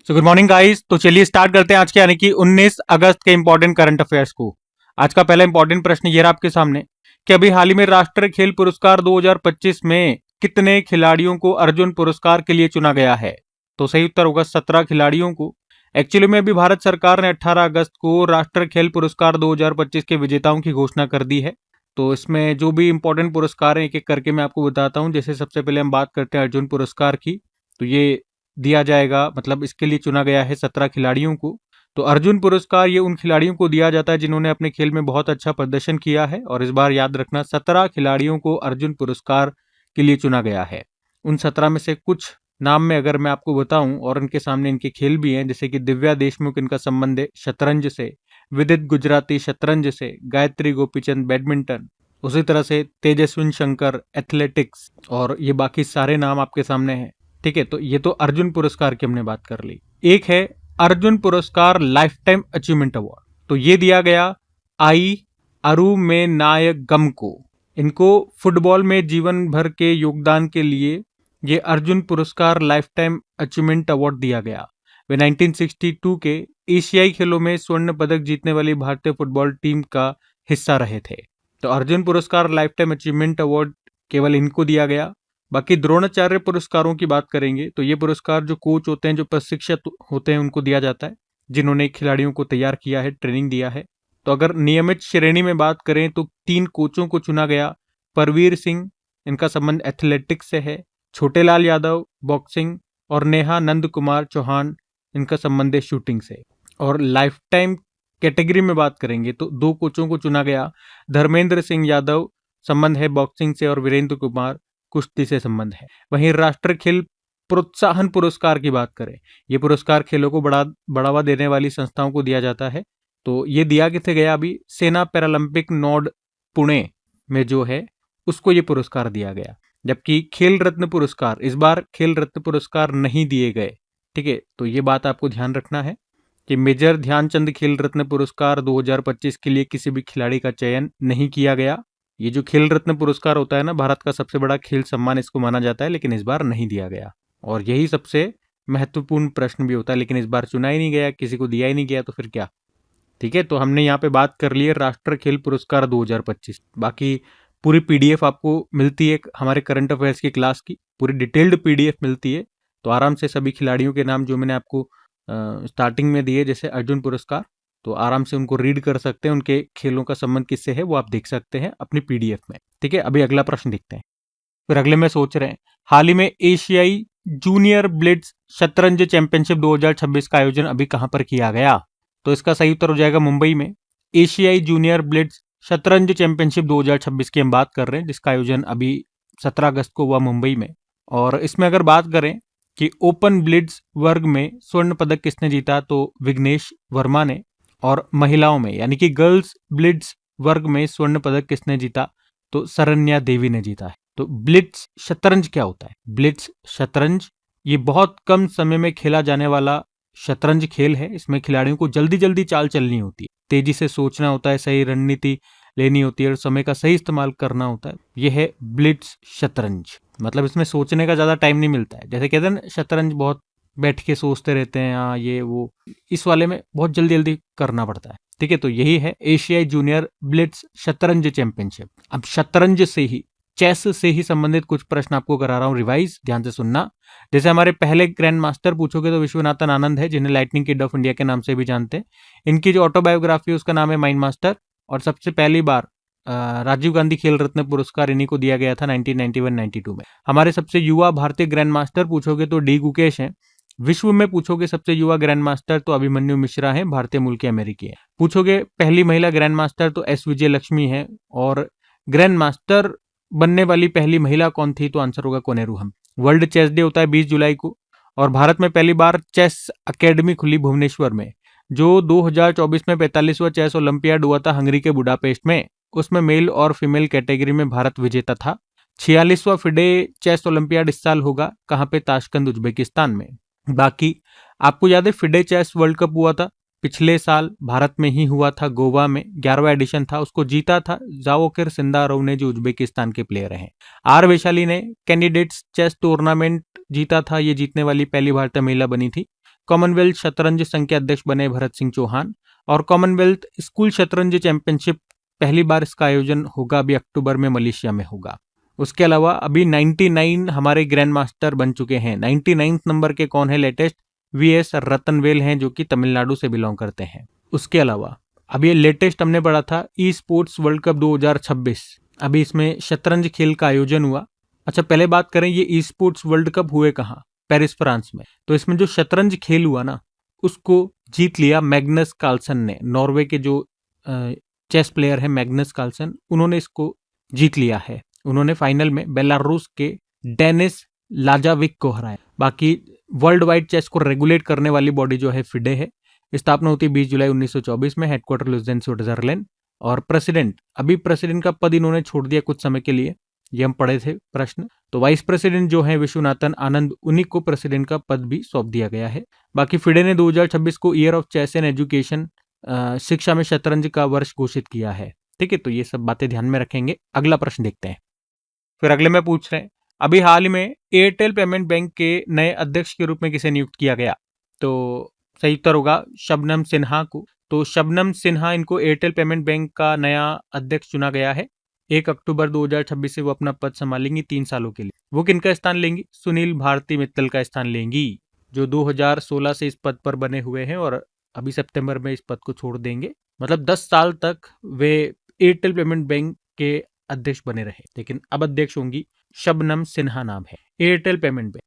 So good morning guys. तो चलिए start करते हैं आज के यानी कि 19 अगस्त के इंपॉर्टेंट करंट अफेयर्स को। आज का पहला इंपॉर्टेंट प्रश्न ये रहा आपके सामने कि अभी हाल ही में राष्ट्रीय खेल पुरस्कार 2025 में कितने खिलाड़ियों को अर्जुन पुरस्कार के लिए चुना गया है। तो सही उत्तर होगा 17 खिलाड़ियों को। एक्चुअली में अभी भारत सरकार ने 18 अगस्त को राष्ट्रीय खेल पुरस्कार 2025 के विजेताओं की घोषणा कर दी है। तो इसमें जो भी इंपॉर्टेंट पुरस्कार हैं एक एक करके मैं आपको बताता हूँ। जैसे सबसे पहले हम बात करते हैं अर्जुन पुरस्कार की, तो ये दिया जाएगा, मतलब इसके लिए चुना गया है 17 खिलाड़ियों को। तो अर्जुन पुरस्कार ये उन खिलाड़ियों को दिया जाता है जिन्होंने अपने खेल में बहुत अच्छा प्रदर्शन किया है। और इस बार याद रखना 17 खिलाड़ियों को अर्जुन पुरस्कार के लिए चुना गया है। उन 17 में से कुछ नाम में अगर मैं आपको बताऊं और इनके सामने इनके खेल भी हैं, जैसे कि दिव्या देशमुख, इनका संबंध है शतरंज से, विदित गुजराती शतरंज से, गायत्री गोपीचंद बैडमिंटन, उसी तरह से तेजस्विन शंकर एथलेटिक्स, और ये बाकी सारे नाम आपके सामने हैं। ठीक है, तो ये तो अर्जुन पुरस्कार की हमने बात कर ली। एक है अर्जुन पुरस्कार लाइफ टाइम अचीवमेंट अवार्ड, तो ये दिया गया आई अरुमेनायगम को। इनको फुटबॉल में जीवन भर के योगदान के लिए ये अर्जुन पुरस्कार लाइफ टाइम अचीवमेंट अवार्ड दिया गया। वे 1962 के एशियाई खेलों में स्वर्ण पदक जीतने वाली भारतीय फुटबॉल टीम का हिस्सा रहे थे। तो अर्जुन पुरस्कार लाइफ टाइम अचीवमेंट अवार्ड केवल इनको दिया गया। बाकी द्रोणाचार्य पुरस्कारों की बात करेंगे तो ये पुरस्कार जो कोच होते हैं, जो प्रशिक्षक होते हैं, उनको दिया जाता है, जिन्होंने खिलाड़ियों को तैयार किया है, ट्रेनिंग दिया है। तो अगर नियमित श्रेणी में बात करें तो 3 कोचों को चुना गया। परवीर सिंह, इनका संबंध एथलेटिक्स से है, छोटेलाल यादव बॉक्सिंग, और नेहा नंद कुमार चौहान, इनका संबंध है शूटिंग से। और लाइफ टाइम कैटेगरी में बात करेंगे तो 2 कोचों को चुना गया। धर्मेंद्र सिंह यादव, संबंध है बॉक्सिंग से, और वीरेंद्र कुमार, कुश्ती से संबंध है। वहीं राष्ट्रीय खेल प्रोत्साहन पुरस्कार की बात करें, ये पुरस्कार खेलों को बढ़ावा देने वाली संस्थाओं को दिया जाता है। तो ये दिया किसे गया, अभी सेना पैरालंपिक नोड पुणे में जो है उसको ये पुरस्कार दिया गया। जबकि खेल रत्न पुरस्कार, इस बार खेल रत्न पुरस्कार नहीं दिए गए। ठीक है, तो ये बात आपको ध्यान रखना है कि मेजर ध्यानचंद खेल रत्न पुरस्कार 2025 के लिए किसी भी खिलाड़ी का चयन नहीं किया गया। ये जो खेल रत्न पुरस्कार होता है ना, भारत का सबसे बड़ा खेल सम्मान इसको माना जाता है, लेकिन इस बार नहीं दिया गया। और यही सबसे महत्वपूर्ण प्रश्न भी होता है, लेकिन इस बार चुना ही नहीं गया, किसी को दिया ही नहीं गया, तो फिर क्या। ठीक है, तो हमने यहाँ पे बात कर ली है राष्ट्रीय खेल पुरस्कार 2025। बाकी पूरी पीडीएफ आपको मिलती है हमारे करंट अफेयर्स की क्लास की, पूरी डिटेल्ड पीडीएफ मिलती है। तो आराम से सभी खिलाड़ियों के नाम जो मैंने आपको स्टार्टिंग में दिए, जैसे अर्जुन पुरस्कार, तो आराम से उनको रीड कर सकते हैं। उनके खेलों का संबंध किससे है वो आप देख सकते हैं अपनी पीडीएफ में। ठीक है, अभी अगला प्रश्न देखते हैं। फिर अगले में सोच रहे हैं, हाल ही में एशियाई जूनियर ब्लिट्ज शतरंज चैंपियनशिप 2026 का आयोजन अभी कहां पर किया गया। तो इसका सही उत्तर हो जाएगा मुंबई में। एशियाई जूनियर ब्लिट्ज शतरंज चैंपियनशिप 2026 की हम बात कर रहे हैं, जिसका आयोजन अभी 17 अगस्त को हुआ मुंबई में। और इसमें अगर बात करें कि ओपन ब्लिट्ज वर्ग में स्वर्ण पदक किसने जीता, तो विघ्नेश वर्मा ने। और महिलाओं में यानी कि गर्ल्स ब्लिट्ज वर्ग में स्वर्ण पदक किसने जीता, तो सरन्या देवी ने जीता है। तो ब्लिट्ज शतरंज क्या होता है? ब्लिट्ज शतरंज ये बहुत कम समय में खेला जाने वाला शतरंज खेल है। इसमें खिलाड़ियों को जल्दी जल्दी चाल चलनी होती है, तेजी से सोचना होता है, सही रणनीति लेनी होती है और समय का सही इस्तेमाल करना होता है। यह है ब्लिट्ज शतरंज। मतलब इसमें सोचने का ज्यादा टाइम नहीं मिलता है। जैसे कहते हैं ना शतरंज बहुत बैठ के सोचते रहते हैं, हाँ ये वो, इस वाले में बहुत जल्दी जल्दी करना पड़ता है। ठीक है, तो यही है एशियाई जूनियर ब्लिट्ज शतरंज चैंपियनशिप। अब शतरंज से ही, चेस से ही संबंधित कुछ प्रश्न आपको करा रहा हूं रिवाइज, ध्यान से सुनना। जैसे हमारे पहले ग्रैंड मास्टर पूछोगे तो विश्वनाथन आनंद है, जिन्हें लाइटनिंग किड ऑफ इंडिया के नाम से भी जानते हैं। इनकी जो ऑटोबायोग्राफी है उसका नाम है माइंड मास्टर। और सबसे पहली बार राजीव गांधी खेल रत्न पुरस्कार इन्हीं को दिया गया था 1991-92 में। हमारे सबसे युवा भारतीय ग्रैंड मास्टर पूछोगे तो डी गुकेश हैं। विश्व में पूछोगे सबसे युवा ग्रैंड मास्टर तो अभिमन्यु मिश्रा हैं, भारतीय मूल के अमेरिकी हैं। पूछोगे पहली महिला ग्रैंड मास्टर तो एस विजय लक्ष्मी है। और ग्रैंड मास्टर बनने वाली पहली महिला कौन थी, तो आंसर होगा कोनेरू हम। वर्ल्ड चेस डे होता है 20 जुलाई को। और भारत में पहली बार चेस अकेडमी खुली भुवनेश्वर में, जो 2024 में 45वां चेस ओलंपियाड हुआ था हंगरी के बुडापेस्ट में। उसमें मेल और फीमेल कैटेगरी में भारत विजेता था। 46वां फिडे चेस ओलंपियाड इस साल होगा, कहां पे, ताशकंद उज्बेकिस्तान में। बाकी आपको याद है फिडे चेस वर्ल्ड कप हुआ था पिछले साल, भारत में ही हुआ था, गोवा में 11वां एडिशन था। उसको जीता था जावोकिर सिंदारोव ने, जो उज्बेकिस्तान के प्लेयर हैं। आर वैशाली ने कैंडिडेट्स चेस टूर्नामेंट जीता था, ये जीतने वाली पहली भारतीय महिला बनी थी। कॉमनवेल्थ शतरंज संघ के अध्यक्ष बने भरत सिंह चौहान। और कॉमनवेल्थ स्कूल शतरंज चैंपियनशिप पहली बार इसका आयोजन होगा अभी अक्टूबर में मलेशिया में होगा। उसके अलावा अभी 99 हमारे ग्रैंड मास्टर बन चुके हैं। 99 नंबर के कौन है लेटेस्ट? वीएस रतनवेल हैं, जो कि तमिलनाडु से बिलोंग करते हैं। उसके अलावा अभी लेटेस्ट हमने पढ़ा था ई स्पोर्ट्स वर्ल्ड कप 2026, अभी इसमें शतरंज खेल का आयोजन हुआ। अच्छा, पहले बात करें ये ई स्पोर्ट्स वर्ल्ड कप हुए कहाँ? पेरिस फ्रांस में। तो इसमें जो शतरंज खेल हुआ ना, उसको जीत लिया मैग्नस कार्लसन ने। नॉर्वे के जो चेस प्लेयर है मैग्नस कार्लसन, उन्होंने इसको जीत लिया है। उन्होंने फाइनल में बेलारूस के डेनिस लाजाविक को हराया। बाकी वर्ल्ड वाइड चेस को रेगुलेट करने वाली बॉडी जो है फिडे है। स्थापना होती 20 जुलाई 1924 में, हेडक्वार्टर लुज़ेन स्विट्जरलैंड। और प्रेसिडेंट, अभी प्रेसिडेंट का पद इन्होंने छोड़ दिया कुछ समय के लिए, ये हम पढ़े थे प्रश्न। तो वाइस प्रेसिडेंट जो है विश्वनाथन आनंद, उन्हीं को प्रेसिडेंट का पद भी सौंप दिया गया है। बाकी फिडे ने 2026 को year of chess and education, शिक्षा में शतरंज का वर्ष घोषित किया है। ठीक है, तो ये सब बातें ध्यान में रखेंगे। अगला प्रश्न देखते हैं। फिर अगले में पूछ रहे हैं, अभी हाल ही में एयरटेल पेमेंट बैंक के नए अध्यक्ष के रूप में किसे नियुक्त किया गया? तो सही उत्तर होगा शबनम सिन्हा को। तो शबनम सिन्हा, इनको एयरटेल पेमेंट बैंक का नया अध्यक्ष चुना गया है। 1 अक्टूबर 2026 से वो अपना पद संभालेंगी 3 सालों के लिए। वो किनका स्थान लेंगी? सुनील भारती मित्तल का स्थान लेंगी, जो 2016 से इस पद पर बने हुए हैं और अभी सितंबर में इस पद को छोड़ देंगे। मतलब 10 साल तक वे एयरटेल पेमेंट बैंक के अध्यक्ष बने रहे, लेकिन अब अध्यक्ष होंगी शबनम सिन्हा नाम है। एयरटेल पेमेंट बैंक,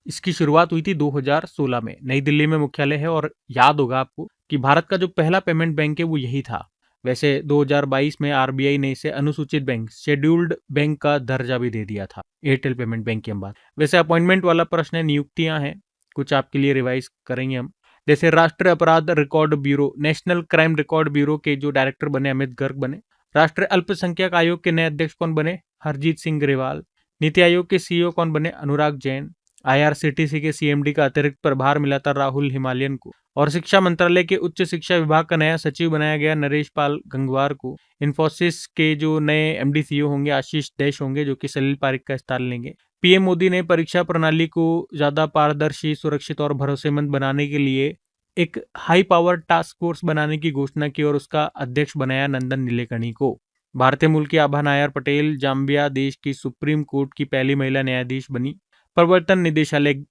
इसकी शुरुआत हुई थी 2016 में, नई दिल्ली में मुख्यालय है। और याद होगा आपको कि भारत का जो पहला पेमेंट बैंक है वो यही था। वैसे 2022 में आरबीआई ने इसे अनुसूचित बैंक, शेड्यूल्ड बैंक का दर्जा भी दे दिया था एयरटेल पेमेंट बैंक के बाद। वैसे अपॉइंटमेंट वाला प्रश्न है, नियुक्तियां हैं, कुछ आपके लिए रिवाइज करेंगे हम। जैसे राष्ट्रीय अपराध record bureau, national crime record bureau के जो डायरेक्टर बने अमित गर्ग बने। राष्ट्रीय अल्पसंख्यक आयोग के नए अध्यक्ष कौन बने? हरजीत सिंह ग्रेवाल। नीति आयोग के सीईओ कौन बने? अनुराग जैन। आईआरसीटीसी के सीएमडी का अतिरिक्त प्रभार मिला था राहुल हिमालयन को। और शिक्षा मंत्रालय के उच्च शिक्षा विभाग का नया सचिव बनाया गया नरेश पाल गंगवार को। इन्फोसिस के जो नए एमडी सीईओ होंगे आशीष देश होंगे, जो कि सलील पारिक का स्थान लेंगे। पीएम मोदी ने परीक्षा प्रणाली को ज्यादा पारदर्शी, सुरक्षित और भरोसेमंद बनाने के लिए एक हाई पावर टास्क फोर्स बनाने की घोषणा की और उसका अध्यक्ष बनाया नंदन नीलेकणी को। भारतीय मूल की आभा नायर पटेल जाम्बिया देश की सुप्रीम कोर्ट की पहली महिला न्यायाधीश बनी। प्रवर्तन निदेशालय,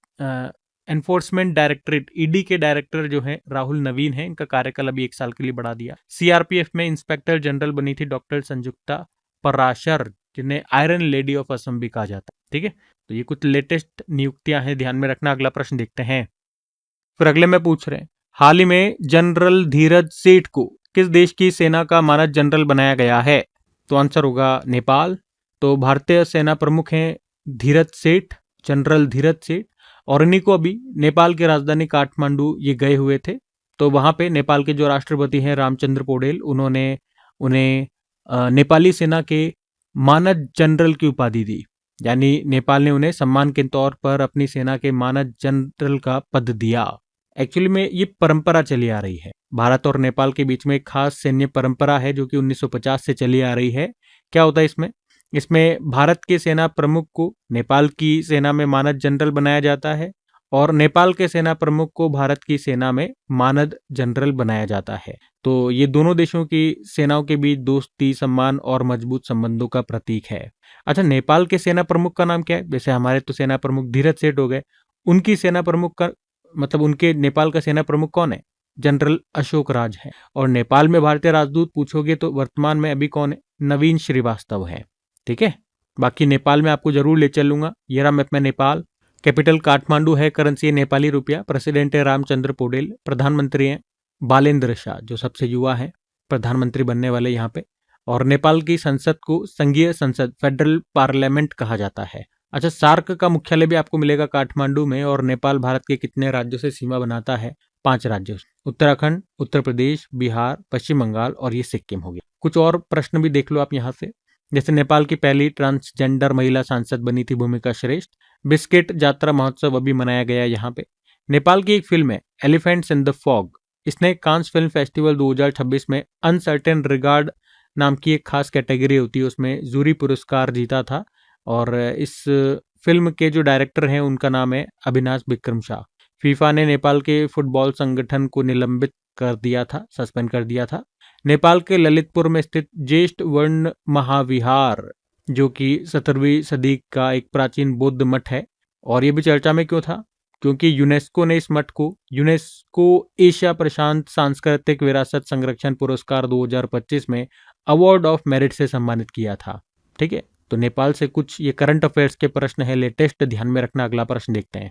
एनफोर्समेंट डायरेक्टरेट, ईडी के डायरेक्टर जो हैं राहुल नवीन हैं, इनका कार्यकाल अभी 1 साल के लिए बढ़ा दिया। सीआरपीएफ में इंस्पेक्टर जनरल बनी थी डॉक्टर संयुक्ता पराशर, जिन्हें आयरन लेडी ऑफ असम भी कहा जाता है। ठीक है, तो ये कुछ लेटेस्ट नियुक्तियां हैं, ध्यान में रखना। अगला प्रश्न देखते हैं। फिर अगले में पूछ रहे हैं, हाल ही में जनरल धीरज सेठ को किस देश की सेना का मानद जनरल बनाया गया है? तो आंसर होगा नेपाल। तो भारतीय सेना प्रमुख हैं धीरज सेठ, जनरल धीरज सेठ। और इन्हीं को अभी नेपाल की राजधानी काठमांडू ये गए हुए थे, तो वहां पे नेपाल के जो राष्ट्रपति हैं रामचंद्र पौडेल, उन्होंने उन्हें नेपाली सेना के मानद जनरल की उपाधि दी। यानी नेपाल ने उन्हें सम्मान के तौर पर अपनी सेना के मानद जनरल का पद दिया। एक्चुअली में ये परंपरा चली आ रही है, भारत और नेपाल के बीच में एक खास सैन्य परंपरा है जो कि 1950 से चली आ रही है। क्या होता है इसमें भारत के सेना प्रमुख को नेपाल की सेना में मानद जनरल बनाया जाता है और नेपाल के सेना प्रमुख को भारत की सेना में मानद जनरल बनाया जाता है। तो ये दोनों देशों की सेनाओं के बीच दोस्ती, सम्मान और मजबूत संबंधों का प्रतीक है। अच्छा, नेपाल के सेना प्रमुख का नाम क्या है? जैसे हमारे तो सेना प्रमुख धीरज सेठ हो गए, उनकी सेना प्रमुख का मतलब उनके नेपाल का सेना प्रमुख कौन है? जनरल अशोक राज है। और नेपाल में भारतीय राजदूत पूछोगे तो वर्तमान में अभी कौन है? नवीन श्रीवास्तव है। ठीक है, बाकी नेपाल में आपको जरूर ले चलूंगा। ये रहा मैप में नेपाल। कैपिटल काठमांडू है, करेंसी है नेपाली रुपया। प्रेसिडेंट है रामचंद्र पौडेल। प्रधानमंत्री हैं बालेंद्र शाह, जो सबसे युवा है प्रधानमंत्री बनने वाले यहाँ पे। और नेपाल की संसद को संघीय संसद, फेडरल पार्लियामेंट कहा जाता है। अच्छा, सार्क का मुख्यालय भी आपको मिलेगा काठमांडू में। और नेपाल भारत के कितने राज्यों से सीमा बनाता है? 5 राज्यों से, उत्तराखंड, उत्तर प्रदेश, बिहार, पश्चिम बंगाल और ये सिक्किम हो गया। कुछ और प्रश्न भी देख लो आप यहाँ से। जैसे नेपाल की पहली ट्रांसजेंडर महिला सांसद बनी थी भूमिका श्रेष्ठ। बिस्किट जात्रा महोत्सव अभी मनाया गया यहाँ पे। नेपाल की एक फिल्म है एलिफेंट्स इन द फॉग, इसने कांस फिल्म फेस्टिवल 2026 में अनसर्टेन रिगार्ड नाम की एक खास कैटेगरी होती है, उसमें जूरी पुरस्कार जीता था। और इस फिल्म के जो डायरेक्टर हैं उनका नाम है अविनाश विक्रम शाह। फीफा ने नेपाल के फुटबॉल संगठन को निलंबित कर दिया था, सस्पेंड कर दिया था। नेपाल के ललितपुर में स्थित ज्येष्ठ वर्ण महाविहार, जो कि 17वीं सदी का एक प्राचीन बौद्ध मठ है, और ये भी चर्चा में क्यों था? क्योंकि यूनेस्को ने इस मठ को यूनेस्को एशिया प्रशांत सांस्कृतिक विरासत संरक्षण पुरस्कार 2025 में अवार्ड ऑफ मेरिट से सम्मानित किया था। ठीक है, तो नेपाल से कुछ ये करंट अफेयर्स के प्रश्न है लेटेस्ट, ध्यान में रखना। अगला प्रश्न देखते हैं।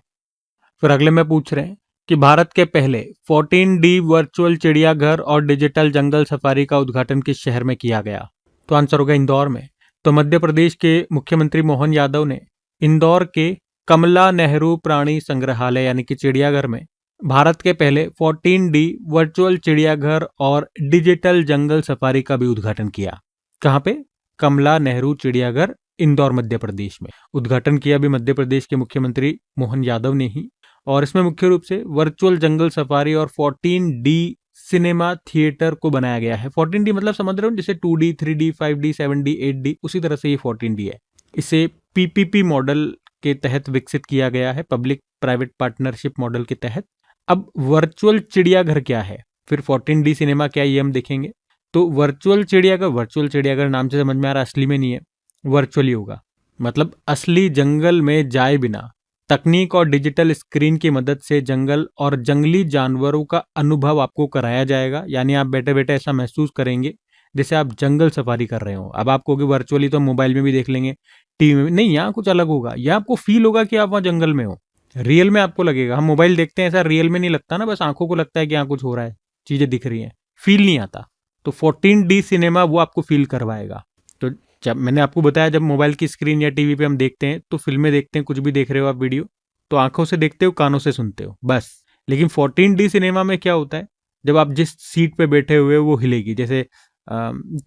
फिर अगले में पूछ रहे हैं कि भारत के पहले 14D वर्चुअल चिड़ियाघर और डिजिटल जंगल सफारी का उद्घाटन किस शहर में किया गया? तो आंसर होगा इंदौर में। तो मध्य प्रदेश के मुख्यमंत्री मोहन यादव ने इंदौर के कमला नेहरू प्राणी संग्रहालय यानी कि चिड़ियाघर में भारत के पहले 14D वर्चुअल चिड़ियाघर और डिजिटल जंगल सफारी का भी उद्घाटन किया। कहाँ पे? कमला नेहरू चिड़ियाघर, इंदौर, मध्य प्रदेश में। उद्घाटन किया भी मध्य प्रदेश के मुख्यमंत्री मोहन यादव ने ही। और इसमें मुख्य रूप से वर्चुअल जंगल सफारी और 14D सिनेमा थिएटर को बनाया गया है। 14D मतलब समझ रहे हो, जैसे 2D, 3D, 5D, 7D, 8D, उसी तरह से ये 14D है। इसे PPP मॉडल के तहत विकसित किया गया है, पब्लिक प्राइवेट पार्टनरशिप मॉडल के तहत। अब वर्चुअल चिड़ियाघर क्या है, फिर 14D सिनेमा क्या है, ये हम देखेंगे। तो वर्चुअल चिड़ियाघर नाम से समझ में आ रहा है, असली में नहीं है, वर्चुअली होगा। मतलब असली जंगल में जाए बिना तकनीक और डिजिटल स्क्रीन की मदद से जंगल और जंगली जानवरों का अनुभव आपको कराया जाएगा। यानी आप बैठे बैठे ऐसा महसूस करेंगे जैसे आप जंगल सफारी कर रहे हो। अब आपको वर्चुअली तो मोबाइल में भी देख लेंगे, टीवी में नहीं, यहाँ कुछ अलग होगा। यहाँ आपको फील होगा कि आप वहाँ जंगल में हो, रियल में आपको लगेगा। हम मोबाइल देखते हैं, ऐसा रियल में नहीं लगता ना, बस आंखों को लगता है कि यहाँ कुछ हो रहा है, चीजें दिख रही हैं, फील नहीं आता। तो 14D सिनेमा वो आपको फील करवाएगा। तो जब मैंने आपको बताया, जब मोबाइल की स्क्रीन या टीवी पे हम देखते हैं तो फिल्में देखते हैं, कुछ भी देख रहे हो आप वीडियो, तो आंखों से देखते हो, कानों से सुनते हो, बस। लेकिन 14D सिनेमा में क्या होता है, जब आप जिस सीट पे बैठे हुए हो वो हिलेगी। जैसे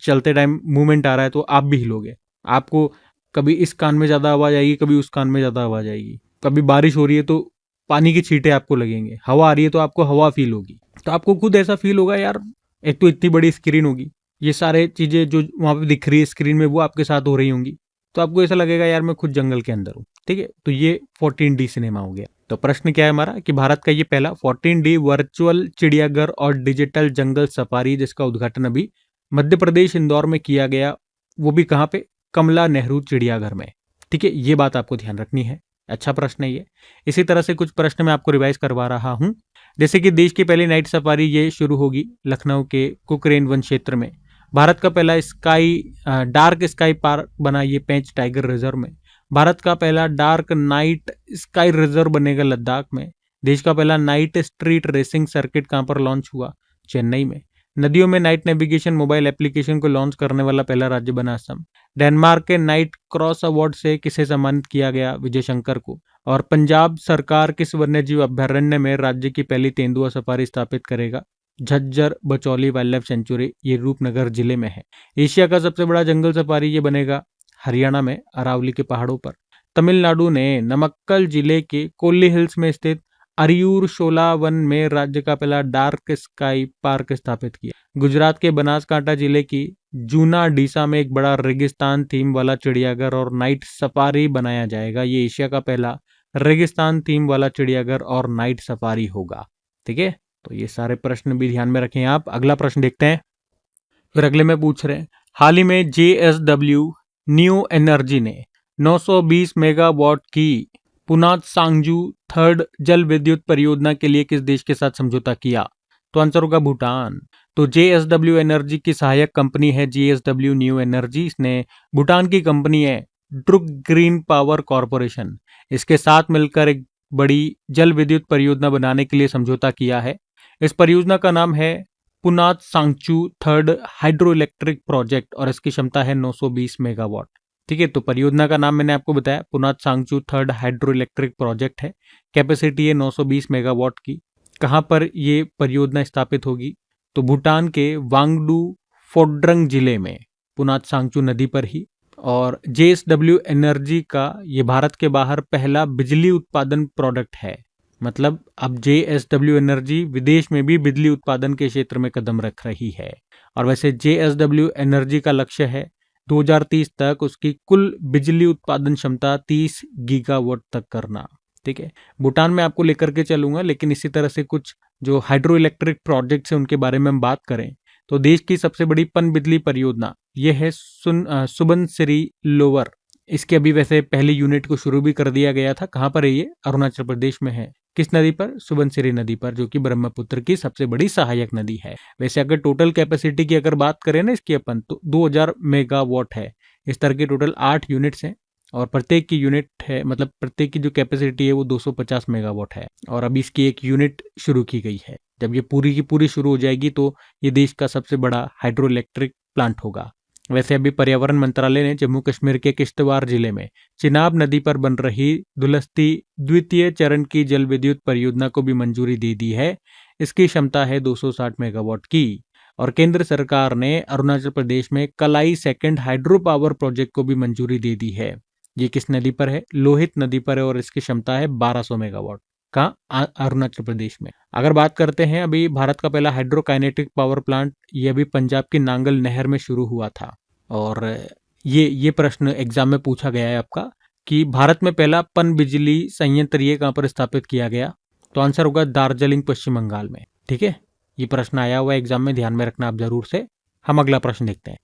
चलते टाइम मूवमेंट आ रहा है तो आप भी हिलोगे। आपको कभी इस कान में ज़्यादा आवाज़ आएगी, कभी उस कान में ज़्यादा आवाज़ आएगी। कभी बारिश हो रही है तो पानी की छींटे आपको लगेंगे, हवा आ रही है तो आपको हवा फील होगी। तो आपको खुद ऐसा फील होगा, यार एक तो इतनी बड़ी स्क्रीन होगी, ये सारे चीज़ें जो वहाँ पे दिख रही है स्क्रीन में वो आपके साथ हो रही होंगी, तो आपको ऐसा लगेगा यार मैं खुद जंगल के अंदर हूँ। ठीक है, तो ये 14D सिनेमा हो गया। तो प्रश्न क्या है हमारा कि भारत का ये पहला 14D वर्चुअल चिड़ियाघर और डिजिटल जंगल सफारी, जिसका उद्घाटन अभी मध्य प्रदेश इंदौर में किया गया, वो भी कहाँ पे? कमला नेहरू चिड़ियाघर में। ठीक है, ये बात आपको ध्यान रखनी है। अच्छा प्रश्न है ये। इसी तरह से कुछ प्रश्न मैं आपको रिवाइज करवा रहा हूँ। जैसे कि देश की पहली नाइट सफारी ये शुरू होगी लखनऊ के कुकरेन वन क्षेत्र में। भारत का पहला डार्क स्काई पार्क बना ये पेंच टाइगर रिजर्व में। भारत का पहला डार्क नाइट स्काई रिजर्व बनेगा लद्दाख में। देश का पहला नाइट स्ट्रीट रेसिंग सर्किट कहाँ पर लॉन्च हुआ? चेन्नई में। नदियों में नाइट नेविगेशन मोबाइल एप्लीकेशन को लॉन्च करने वाला पहला राज्य बना असम। डेनमार्क के नाइट क्रॉस अवार्ड से किसे सम्मानित किया गया? विजय शंकर को। और पंजाब सरकार किस वन्यजीव अभ्यारण्य में राज्य की पहली तेंदुआ सफारी स्थापित करेगा? Jhajjar Bachauli wild life sanctuary, ये रूपनगर जिले में है। एशिया का सबसे बड़ा जंगल सफारी ये बनेगा हरियाणा में, अरावली के पहाड़ों पर। तमिलनाडु ने नमक्कल जिले के कोल्ली हिल्स में स्थित अरियूर शोला वन में राज्य का पहला डार्क स्काई पार्क स्थापित किया। गुजरात के बनासकांठा जिले की जूना डीसा में एक बड़ा रेगिस्तान थीम वाला चिड़ियाघर और नाइट सफारी बनाया जाएगा। ये एशिया का पहला रेगिस्तान थीम वाला चिड़ियाघर और नाइट सफारी होगा। ठीक है, तो ये सारे प्रश्न भी ध्यान में रखें आप। अगला प्रश्न देखते हैं। फिर अगले में पूछ रहे हैं, हाल ही में JSW न्यू एनर्जी ने 920 मेगावाट की पुनात सांगजू थर्ड जल विद्युत परियोजना के लिए किस देश के साथ समझौता किया? तो आंसर होगा भूटान। तो JSW एनर्जी की सहायक कंपनी है JSW न्यू एनर्जी। इसने भूटान की कंपनी है ड्रुक ग्रीन पावर कॉरपोरेशन, इसके साथ मिलकर एक बड़ी जल विद्युत परियोजना बनाने के लिए समझौता किया है। इस परियोजना का नाम है पुनात सांगचू थर्ड हाइड्रो इलेक्ट्रिक प्रोजेक्ट और इसकी क्षमता है 920 मेगावाट। ठीक है, तो परियोजना का नाम मैंने आपको बताया, पुनात सांगचू थर्ड हाइड्रो इलेक्ट्रिक प्रोजेक्ट है। कैपेसिटी है 920 मेगावाट की। कहाँ पर ये परियोजना स्थापित होगी? तो भूटान के वांगडू फोड्रंग जिले में, पुनात सांगचू नदी पर ही। और JSW एनर्जी का ये भारत के बाहर पहला बिजली उत्पादन प्रोडक्ट है। मतलब अब JSW एनर्जी विदेश में भी बिजली उत्पादन के क्षेत्र में कदम रख रही है। और वैसे JSW एनर्जी का लक्ष्य है 2030 तक उसकी कुल बिजली उत्पादन क्षमता 30 गीगावाट तक करना। ठीक है, भूटान में आपको लेकर के चलूंगा, लेकिन इसी तरह से कुछ जो हाइड्रो इलेक्ट्रिक प्रोजेक्ट्स हैं उनके बारे में हम बात करें तो देश की सबसे बड़ी पनबिजली परियोजना ये है सुबनसिरी लोअर। इसके अभी वैसे पहली यूनिट को शुरू भी कर दिया गया था। कहाँ पर है ये? अरुणाचल प्रदेश में है। किस नदी पर? सुबनसिरी नदी पर, जो कि ब्रह्मपुत्र की सबसे बड़ी सहायक नदी है। वैसे अगर टोटल कैपेसिटी की अगर बात करें ना इसकी अपन, तो 2000 मेगावाट है। इस तरह के टोटल 8 यूनिट्स हैं और प्रत्येक की यूनिट है, मतलब प्रत्येक की जो कैपेसिटी है वो 250 मेगावाट है। और अभी इसकी एक यूनिट शुरू की गई है। जब ये पूरी की पूरी शुरू हो जाएगी तो ये देश का सबसे बड़ा हाइड्रो इलेक्ट्रिक प्लांट होगा। वैसे अभी पर्यावरण मंत्रालय ने जम्मू कश्मीर के किश्तवाड़ जिले में चिनाब नदी पर बन रही दुलस्ती द्वितीय चरण की जल विद्युत परियोजना को भी मंजूरी दे दी है। इसकी क्षमता है 260 मेगावाट की। और केंद्र सरकार ने अरुणाचल प्रदेश में कलाई सेकंड हाइड्रो पावर प्रोजेक्ट को भी मंजूरी दे दी है। ये किस नदी पर है? लोहित नदी पर है और इसकी क्षमता है 1200 मेगावाट का अरुणाचल प्रदेश में। अगर बात करते हैं अभी भारत का पहला हाइड्रोकाइनेटिक पावर प्लांट, ये अभी पंजाब की नांगल नहर में शुरू हुआ था। और ये प्रश्न एग्जाम में पूछा गया है आपका कि भारत में पहला पन बिजली संयंत्र ये कहाँ पर स्थापित किया गया? तो आंसर होगा दार्जिलिंग, पश्चिम बंगाल में। ठीक है, ये प्रश्न आया हुआ है एग्जाम में, ध्यान में रखना आप जरूर से। हम अगला प्रश्न देखते हैं।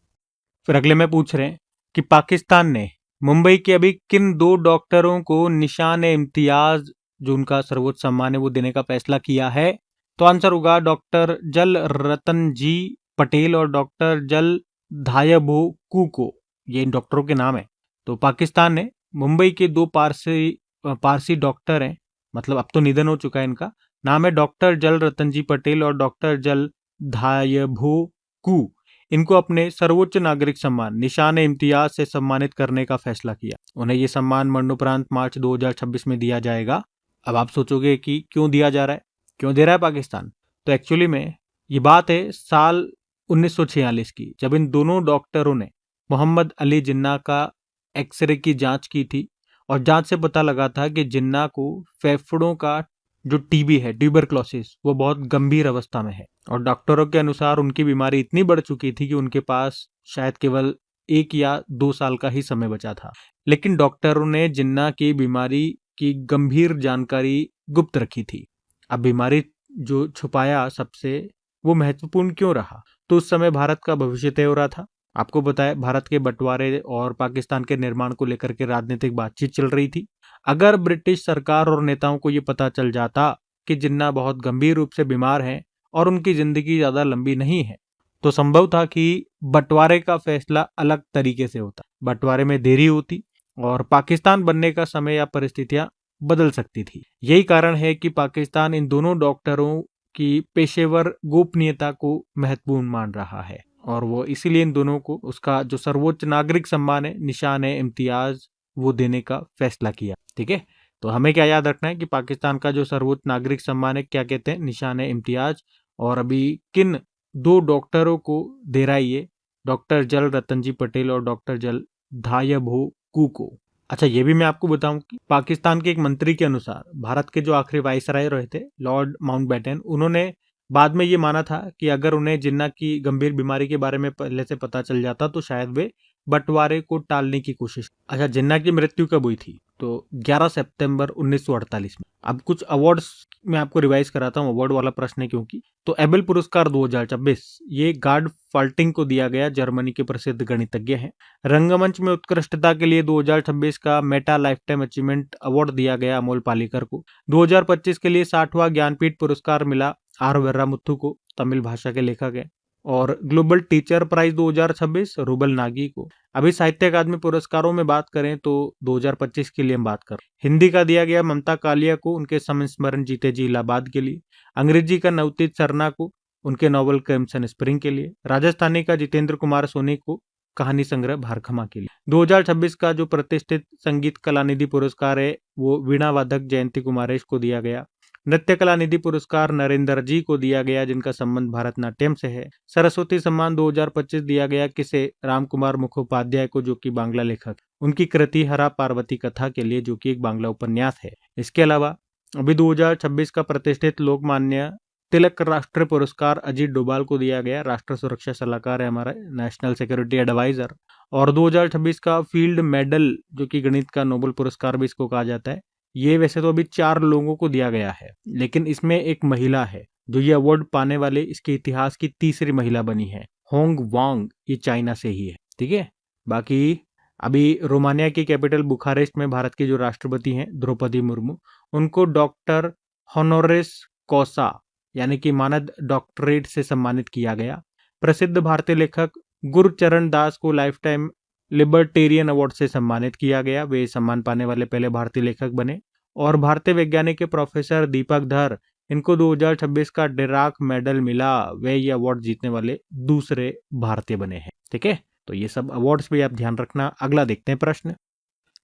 फिर अगले में पूछ रहे हैं कि पाकिस्तान ने मुंबई के अभी किन 2 डॉक्टरों को निशान इम्तियाज, जो उनका सर्वोच्च सम्मान है, वो देने का फैसला किया है? तो आंसर होगा डॉक्टर जल रतन जी पटेल और डॉक्टर जल धायबो कुको। ये इन डॉक्टरों के नाम है। तो पाकिस्तान ने मुंबई के 2 पारसी डॉक्टर हैं, मतलब अब तो निधन हो चुका है इनका, नाम है डॉक्टर जल रतन जी पटेल और डॉक्टर जल धायबो कु। इनको अपने सर्वोच्च नागरिक सम्मान निशान इम्तियाज से सम्मानित करने का फैसला किया। उन्हें ये सम्मान मरणोपरांत मार्च 2026 में दिया जाएगा। अब आप सोचोगे कि क्यों दिया जा रहा है, क्यों दे रहा है पाकिस्तान? तो एक्चुअली में ये बात है साल 1946 की, जब इन दोनों डॉक्टरों ने मोहम्मद अली जिन्ना का एक्सरे की जांच की थी और जांच से पता लगा था कि जिन्ना को फेफड़ों का जो टीबी है, ट्यूबरक्लोसिस, वो बहुत गंभीर अवस्था में है। और डॉक्टरों के अनुसार उनकी बीमारी इतनी बढ़ चुकी थी कि उनके पास शायद केवल 1 या 2 साल का ही समय बचा था। लेकिन डॉक्टरों ने जिन्ना की बीमारी की गंभीर जानकारी गुप्त रखी थी। अब बीमारी जो छुपाया सबसे, वो महत्वपूर्ण क्यों रहा? तो उस समय भारत का भविष्य तय हो रहा था। आपको बताया, भारत के बंटवारे और पाकिस्तान के निर्माण को लेकर के राजनीतिक बातचीत चल रही थी। अगर ब्रिटिश सरकार और नेताओं को ये पता चल जाता कि जिन्ना बहुत गंभीर रूप से बीमार हैं और उनकी जिंदगी ज्यादा लंबी नहीं है, तो संभव था कि बंटवारे का फैसला अलग तरीके से होता, बंटवारे में देरी होती और पाकिस्तान बनने का समय या परिस्थितियां बदल सकती थी। यही कारण है कि पाकिस्तान इन दोनों डॉक्टरों की पेशेवर गोपनीयता को महत्वपूर्ण मान रहा है और वो इसीलिए इन दोनों को उसका जो सर्वोच्च नागरिक सम्मान है, निशान है इम्तियाज, वो देने का फैसला किया। ठीक है, तो हमें क्या याद रखना है कि पाकिस्तान का जो सर्वोच्च नागरिक सम्मान है, क्या कहते हैं? निशान है इम्तियाज। और अभी किन 2 डॉक्टरों को दे रहा है ये? डॉक्टर जल रतन जी पटेल और डॉक्टर जल धायबो कु को। अच्छा, ये भी मैं आपको बताऊं कि पाकिस्तान के एक मंत्री के अनुसार भारत के जो आखिरी वायसराय रहे थे लॉर्ड माउंटबेटन, उन्होंने बाद में ये माना था कि अगर उन्हें जिन्ना की गंभीर बीमारी के बारे में पहले से पता चल जाता तो शायद वे बंटवारे को टालने की कोशिश। अच्छा, जिन्ना की मृत्यु कब हुई थी? तो 11 सितंबर 1948 में। अब कुछ अवार्ड्स मैं आपको रिवाइज कराता हूँ, अवार्ड वाला प्रश्न है क्योंकि। तो एबेल पुरस्कार 2026 ये गार्ड फाल्टिंग को दिया गया, जर्मनी के प्रसिद्ध गणितज्ञ हैं। रंगमंच में उत्कृष्टता के लिए 2026 का Meta life time achievement award दिया गया अमोल पालेकर को। 2025 के लिए 60वां ज्ञानपीठ पुरस्कार मिला आर वेर्रामुथु को, तमिल भाषा के लेखक है। और global teacher prize 2026 Rouble Nagi को। अभी साहित्य अकादमी पुरस्कारों में बात करें तो 2025 के लिए हम बात कर, हिंदी का दिया गया ममता कालिया को उनके संस्मरण जीते जी इलाहाबाद के लिए। अंग्रेजी का नवतीत सरना को उनके नॉवल क्रिम्सन स्प्रिंग के लिए। राजस्थानी का जितेंद्र कुमार सोनी को कहानी संग्रह भारखमा के लिए। 2026 का जो प्रतिष्ठित संगीत कला निधि पुरस्कार है वो वीणा वादक जयंती कुमारेश को दिया गया। नृत्य कला निधि पुरस्कार नरेंद्र जी को दिया गया जिनका संबंध भारतनाट्यम से है। सरस्वती सम्मान 2025 दिया गया किसे? राम कुमार मुखोपाध्याय को, जो कि बांग्ला लेखक, उनकी कृति हरा पार्वती कथा के लिए, जो कि एक बांग्ला उपन्यास है। इसके अलावा अभी 2026 का प्रतिष्ठित लोकमान्य तिलक राष्ट्रीय पुरस्कार अजीत डोभाल को दिया गया, राष्ट्र सुरक्षा सलाहकार है हमारा, नेशनल सिक्योरिटी एडवाइजर। और 2026 का फील्ड मेडल, जो कि गणित का नोबेल पुरस्कार भी इसको कहा जाता है, ये वैसे तो अभी 4 लोगों को दिया गया है, लेकिन इसमें एक महिला है जो ये अवार्ड पाने वाले इसके इतिहास की तीसरी महिला बनी है। होंग वांग, ये चाइना से ही है। ठीक है। बाकी अभी रोमानिया की कैपिटल बुखारेस्ट में भारत के जो राष्ट्रपति हैं द्रौपदी मुर्मू, उनको डॉक्टर होनोरिस कॉसा यानी कि मानद डॉक्टरेट से सम्मानित किया गया। प्रसिद्ध भारतीय लेखक गुरचरण दास को लाइफ टाइम लिबर्टेरियन अवार्ड से सम्मानित किया गया। वे सम्मान पाने वाले पहले भारतीय लेखक बने। और भारतीय वैज्ञानिक के प्रोफेसर दीपक धर, इनको 2026 का डिराक मेडल मिला। वे ये अवार्ड जीतने वाले दूसरे भारतीय बने हैं। ठीक है, तो ये सब अवार्ड्स भी आप ध्यान रखना। अगला देखते हैं प्रश्न।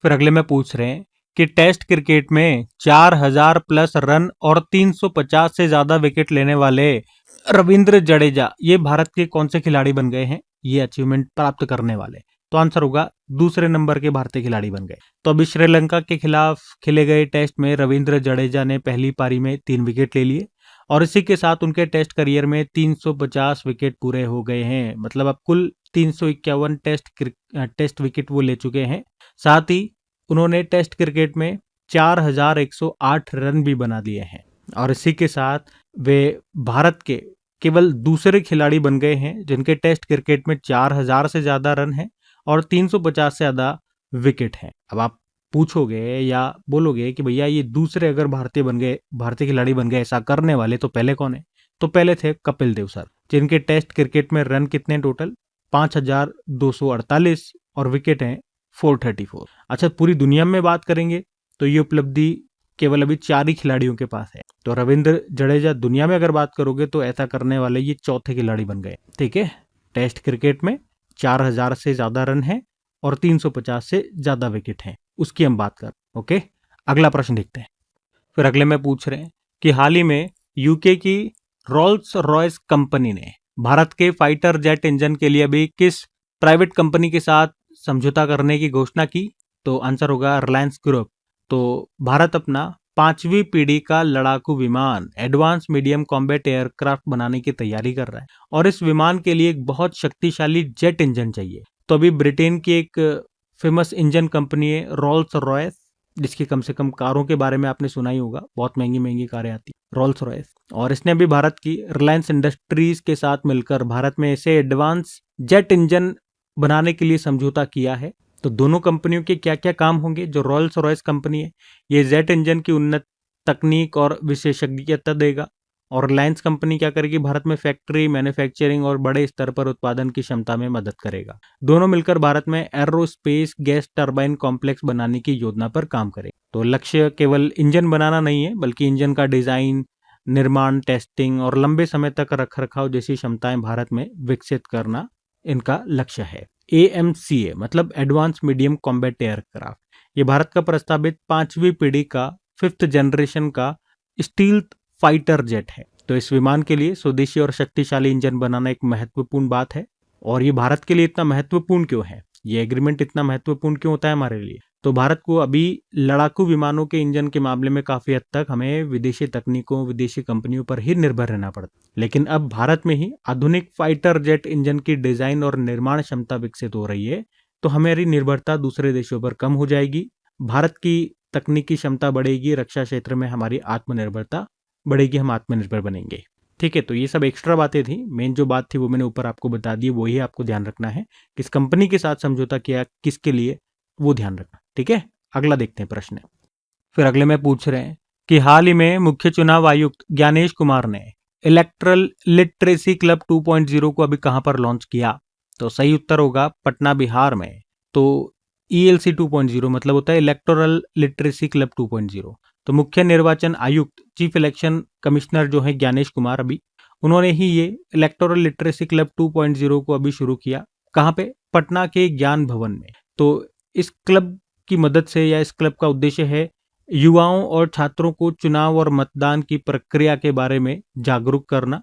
फिर अगले में पूछ रहे हैं कि टेस्ट क्रिकेट में 4000 प्लस रन और 350 से ज्यादा विकेट लेने वाले रविंद्र जडेजा ये भारत के कौन से खिलाड़ी बन गए हैं ये अचीवमेंट प्राप्त करने वाले? तो आंसर होगा दूसरे नंबर के भारतीय खिलाड़ी बन गए। तो अभी श्रीलंका के खिलाफ खेले गए टेस्ट में रविंद्र जडेजा ने पहली पारी में 3 विकेट ले लिए और इसी के साथ उनके टेस्ट करियर में 350 विकेट पूरे हो गए हैं। मतलब अब कुल 351 टेस्ट विकेट वो ले चुके हैं। साथ ही उन्होंने टेस्ट क्रिकेट में 4108 रन भी बना दिए हैं और इसी के साथ वे भारत के केवल दूसरे खिलाड़ी बन गए हैं जिनके टेस्ट क्रिकेट में 4000 से ज्यादा रन हैं और 350 से ज्यादा विकेट हैं। अब आप पूछोगे या बोलोगे कि भैया ये दूसरे अगर भारतीय खिलाड़ी बन गए ऐसा करने वाले, तो पहले कौन है? तो पहले थे कपिल देव सर, जिनके टेस्ट क्रिकेट में रन कितने टोटल 5248 और विकेट हैं 434। अच्छा, पूरी दुनिया में बात करेंगे तो ये उपलब्धि केवल अभी 4 ही खिलाड़ियों के पास है। तो रविंद्र जडेजा दुनिया में अगर बात करोगे तो ऐसा करने वाले ये चौथे खिलाड़ी बन गए। ठीक है, टेस्ट क्रिकेट में 4000 से ज्यादा रन है और 350 से ज्यादा विकेट हैं, उसकी हम बात कर। ओके, अगला प्रश्न देखते हैं। फिर अगले में पूछ रहे हैं कि हाल ही में यूके की रोल्स रॉयस कंपनी ने भारत के फाइटर जेट इंजन के लिए अभी किस प्राइवेट कंपनी के साथ समझौता करने की घोषणा की? तो आंसर होगा रिलायंस ग्रुप। तो भारत अपना 5वीं पीढ़ी का लड़ाकू विमान एडवांस मीडियम कॉम्बैट एयरक्राफ्ट बनाने की तैयारी कर रहा है और इस विमान के लिए एक बहुत शक्तिशाली जेट इंजन चाहिए। तो अभी ब्रिटेन की एक फेमस इंजन कंपनी है रोल्स रॉयस, जिसकी कम से कम कारों के बारे में आपने सुना ही होगा, बहुत महंगी महंगी कारें आती हैं रोल्स रॉयस, और इसने अभी भारत की रिलायंस इंडस्ट्रीज के साथ मिलकर भारत में ऐसे एडवांस जेट इंजन बनाने के लिए समझौता किया है। तो दोनों कंपनियों के क्या क्या काम होंगे? जो रोल्स रॉयस कंपनी है ये जेट इंजन की उन्नत तकनीक और विशेषज्ञता देगा और रिलायंस कंपनी क्या करेगी? भारत में फैक्ट्री मैन्युफैक्चरिंग और बड़े स्तर पर उत्पादन की क्षमता में मदद करेगा। दोनों मिलकर भारत में एरोस्पेस गैस टरबाइन कॉम्प्लेक्स बनाने की योजना पर काम करें। तो लक्ष्य केवल इंजन बनाना नहीं है, बल्कि इंजन का डिजाइन, निर्माण, टेस्टिंग और लंबे समय तक रखरखाव जैसी क्षमताएं भारत में विकसित करना इनका लक्ष्य है। AMCA मतलब एडवांस मीडियम कॉम्बैट एयरक्राफ्ट, ये भारत का प्रस्तावित 5वीं पीढ़ी का 5th जनरेशन का स्टील्थ फाइटर जेट है। तो इस विमान के लिए स्वदेशी और शक्तिशाली इंजन बनाना एक महत्वपूर्ण बात है। और ये भारत के लिए इतना महत्वपूर्ण क्यों है? ये एग्रीमेंट इतना महत्वपूर्ण क्यों होता है हमारे लिए? तो भारत को अभी लड़ाकू विमानों के इंजन के मामले में काफी हद तक हमें विदेशी तकनीकों, विदेशी कंपनियों पर ही निर्भर रहना पड़ता है, लेकिन अब भारत में ही आधुनिक फाइटर जेट इंजन की डिजाइन और निर्माण क्षमता विकसित हो रही है। तो हमारी निर्भरता दूसरे देशों पर कम हो जाएगी, भारत की तकनीकी क्षमता बढ़ेगी, रक्षा क्षेत्र में हमारी आत्मनिर्भरता बढ़ेगी, हम आत्मनिर्भर बनेंगे। ठीक है, तो ये सब एक्स्ट्रा बातें थी। मेन जो बात थी वो मैंने ऊपर आपको बता दी, वही आपको ध्यान रखना है। किस कंपनी के साथ समझौता किया, किसके लिए, वो ध्यान रखना। ठीक है, अगला देखते हैं प्रश्न। फिर अगले में पूछ रहे हैं कि हाल ही में मुख्य चुनाव आयुक्त ज्ञानेश कुमार ने इलेक्ट्रल लिटरेसी क्लब 2.0 को अभी कहां पर लॉन्च किया? तो सही उत्तर होगा पटना, बिहार में। तो ELC 2.0 मतलब होता है इलेक्टोरल लिटरेसी क्लब 2.0। तो मुख्य निर्वाचन आयुक्त, चीफ इलेक्शन कमिश्नर जो है ज्ञानेश कुमार, अभी उन्होंने ही ये इलेक्टोरल लिटरेसी क्लब 2.0 को अभी शुरू किया। कहाँ पे? पटना के ज्ञान भवन में। तो इस क्लब की मदद से या इस क्लब का उद्देश्य है युवाओं और छात्रों को चुनाव और मतदान की प्रक्रिया के बारे में जागरूक करना।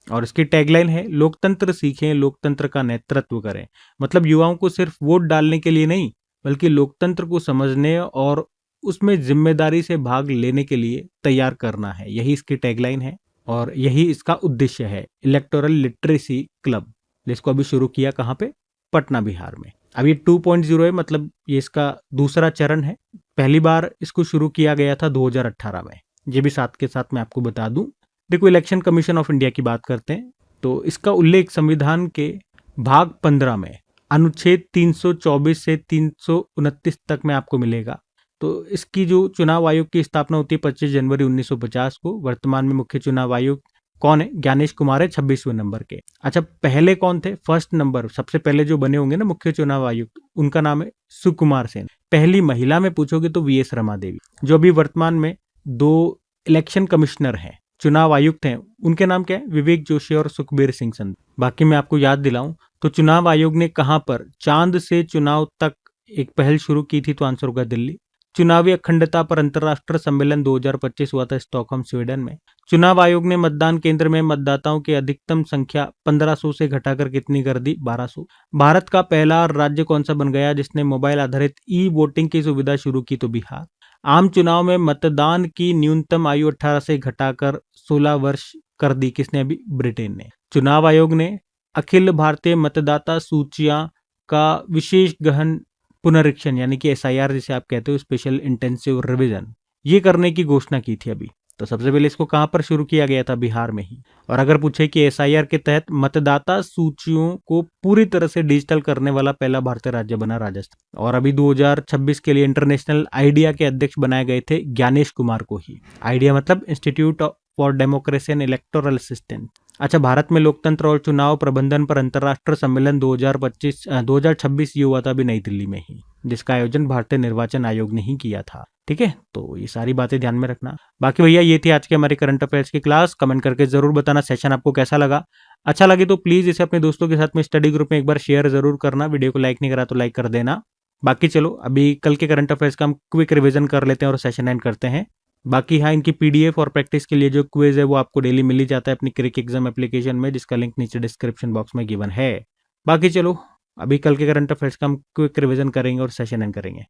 और इसकी टैगलाइन है लोकतंत्र सीखें, लोकतंत्र का नेतृत्व करें। मतलब युवाओं को सिर्फ वोट डालने के लिए नहीं, बल्कि लोकतंत्र को समझने और उसमें जिम्मेदारी से भाग लेने के लिए तैयार करना है। यही इसकी टैगलाइन है और यही इसका उद्देश्य है, इलेक्टोरल लिटरेसी क्लब, जिसको अभी शुरू किया कहाँ पे? पटना, बिहार में। अब ये 2.0 है, मतलब ये इसका दूसरा चरण है। पहली बार इसको शुरू किया गया था 2018 में। ये भी साथ के साथ मैं आपको बता दूं। देखो, इलेक्शन कमीशन ऑफ इंडिया की बात करते हैं तो इसका उल्लेख संविधान के भाग 15 में अनुच्छेद 324 से 329 तक में आपको मिलेगा। तो इसकी जो चुनाव आयोग की स्थापना होती है 25 जनवरी 1950 को। वर्तमान में मुख्य चुनाव आयोग कौन है? ज्ञानेश कुमार है, 26वें नंबर के। अच्छा, पहले कौन थे? फर्स्ट नंबर सबसे पहले जो बने होंगे ना मुख्य चुनाव आयुक्त, उनका नाम है सुकुमार सेन। पहली महिला में पूछोगे तो वीएस रमा देवी। जो अभी वर्तमान में 2 इलेक्शन कमिश्नर हैं, चुनाव आयुक्त हैं, उनके नाम क्या है? विवेक जोशी और सुखबीर सिंह संधू। बाकी मैं आपको याद दिलाऊं तो चुनाव आयोग ने कहां पर चांद से चुनाव तक एक पहल शुरू की थी? तो आंसर होगा दिल्ली। चुनावी अखंडता पर अंतर्राष्ट्रीय सम्मेलन 2025 हुआ था स्टॉकहोम, स्वीडन में। चुनाव आयोग ने मतदान केंद्र में मतदाताओं की अधिकतम संख्या 1500 से घटाकर कितनी कर दी? 1200। भारत का पहला राज्य कौन सा बन गया जिसने मोबाइल आधारित ई वोटिंग की सुविधा शुरू की? तो बिहार। आम चुनाव में मतदान की न्यूनतम आयु 18 से घटाकर 16 वर्ष कर दी। किसने? अभी ब्रिटेन ने। चुनाव आयोग ने अखिल भारतीय मतदाता सूचियां का विशेष गहन पुनरीक्षण यानी कि एसआईआर जिसे आप कहते हो, स्पेशल इंटेंसिव रिवीजन, ये करने की घोषणा की थी अभी। तो सबसे पहले इसको कहां पर शुरू किया गया था? बिहार में ही। और अगर पूछे कि एसआईआर के तहत मतदाता सूचियों को पूरी तरह से डिजिटल करने वाला पहला भारतीय राज्य बना राजस्थान। और अभी 2026 के लिए इंटरनेशनल आइडिया के अध्यक्ष बनाए गए थे ज्ञानेश कुमार को ही। आइडिया मतलब institute for democracy and electoral assistance. अच्छा, भारत में लोकतंत्र और चुनाव प्रबंधन पर अंतर्राष्ट्रीय सम्मेलन 2026 ये हुआ था अभी नई दिल्ली में ही, जिसका आयोजन भारतीय निर्वाचन आयोग ने ही किया था। ठीक है, तो ये सारी बातें ध्यान में रखना। बाकी भैया ये थी आज की हमारी करंट अफेयर्स की क्लास। कमेंट करके जरूर बताना सेशन आपको कैसा लगा। अच्छा लगे तो प्लीज इसे अपने दोस्तों के साथ में स्टडी ग्रुप में एक बार शेयर जरूर करना। वीडियो को लाइक नहीं करा तो लाइक कर देना। बाकी चलो अभी कल के करंट अफेयर्स का हम क्विक रिविजन कर लेते हैं और सेशन एंड करते हैं। बाकी हाँ, इनकी पीडीएफ और प्रैक्टिस के लिए जो क्विज है वो आपको डेली मिल ही जाता है अपनी क्रिक एग्जाम एप्लीकेशन में, जिसका लिंक नीचे डिस्क्रिप्शन बॉक्स में गिवन है। बाकी चलो अभी कल के करंट अफेयर्स का हम क्विक रिवीजन करेंगे और सेशन एंड करेंगे।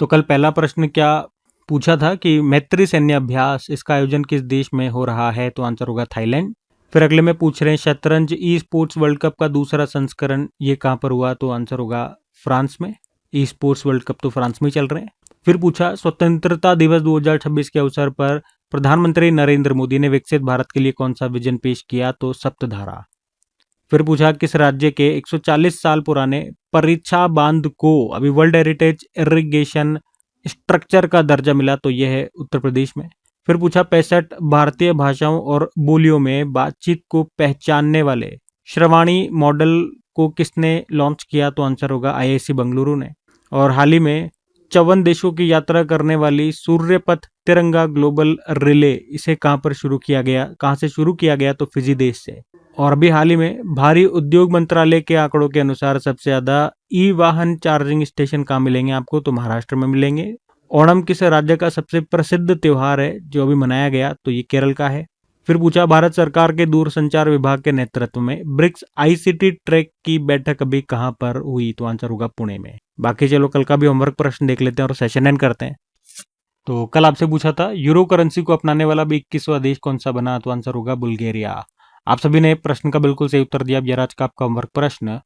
तो कल पहला प्रश्न क्या पूछा था कि मैत्री सैन्य अभ्यास, इसका आयोजन किस देश में हो रहा है? तो आंसर होगा थाईलैंड। फिर अगले में पूछ रहे हैं शतरंज ई स्पोर्ट्स वर्ल्ड कप का दूसरा संस्करण ये कहां पर हुआ? तो आंसर होगा फ्रांस में। ई स्पोर्ट्स वर्ल्ड कप तो फ्रांस में चल रहे हैं। फिर पूछा स्वतंत्रता दिवस 2026 के अवसर पर प्रधानमंत्री नरेंद्र मोदी ने विकसित भारत के लिए कौन सा विजन पेश किया? तो सप्तधारा। फिर पूछा किस राज्य के 140 साल पुराने परीक्षा बांध को अभी वर्ल्ड हेरिटेज इरिगेशन स्ट्रक्चर का दर्जा मिला? तो यह है उत्तर प्रदेश में। फिर पूछा 65 भारतीय भाषाओं और बोलियों में बातचीत को पहचानने वाले श्रवाणी मॉडल को किसने लॉन्च किया? तो आंसर होगा आईआईसी बेंगलुरु ने। और हाल ही में 54 देशों की यात्रा करने वाली सूर्यपथ तिरंगा ग्लोबल रिले, इसे कहां पर शुरू किया गया? कहां से शुरू किया गया? तो फिजी देश से। और अभी हाल ही में भारी उद्योग मंत्रालय के आंकड़ों के अनुसार सबसे ज्यादा ई वाहन चार्जिंग स्टेशन कहां मिलेंगे आपको? तो महाराष्ट्र में मिलेंगे। ओणम किस राज्य का सबसे प्रसिद्ध त्योहार है जो अभी मनाया गया? तो ये केरल का है। फिर पूछा भारत सरकार के दूरसंचार विभाग के नेतृत्व में ब्रिक्स आईसीटी ट्रैक की बैठक अभी कहां पर हुई? तो आंसर होगा पुणे में। बाकी चलो कल का भी होमवर्क प्रश्न देख लेते हैं और सेशन एंड करते हैं। तो कल आपसे पूछा था यूरो करेंसी को अपनाने वाला भी 21वां देश कौन सा बना? तो आंसर होगा बुल्गारिया। आप सभी ने प्रश्न का बिल्कुल सही उत्तर दिया। अब आज का आपका होमवर्क प्रश्न,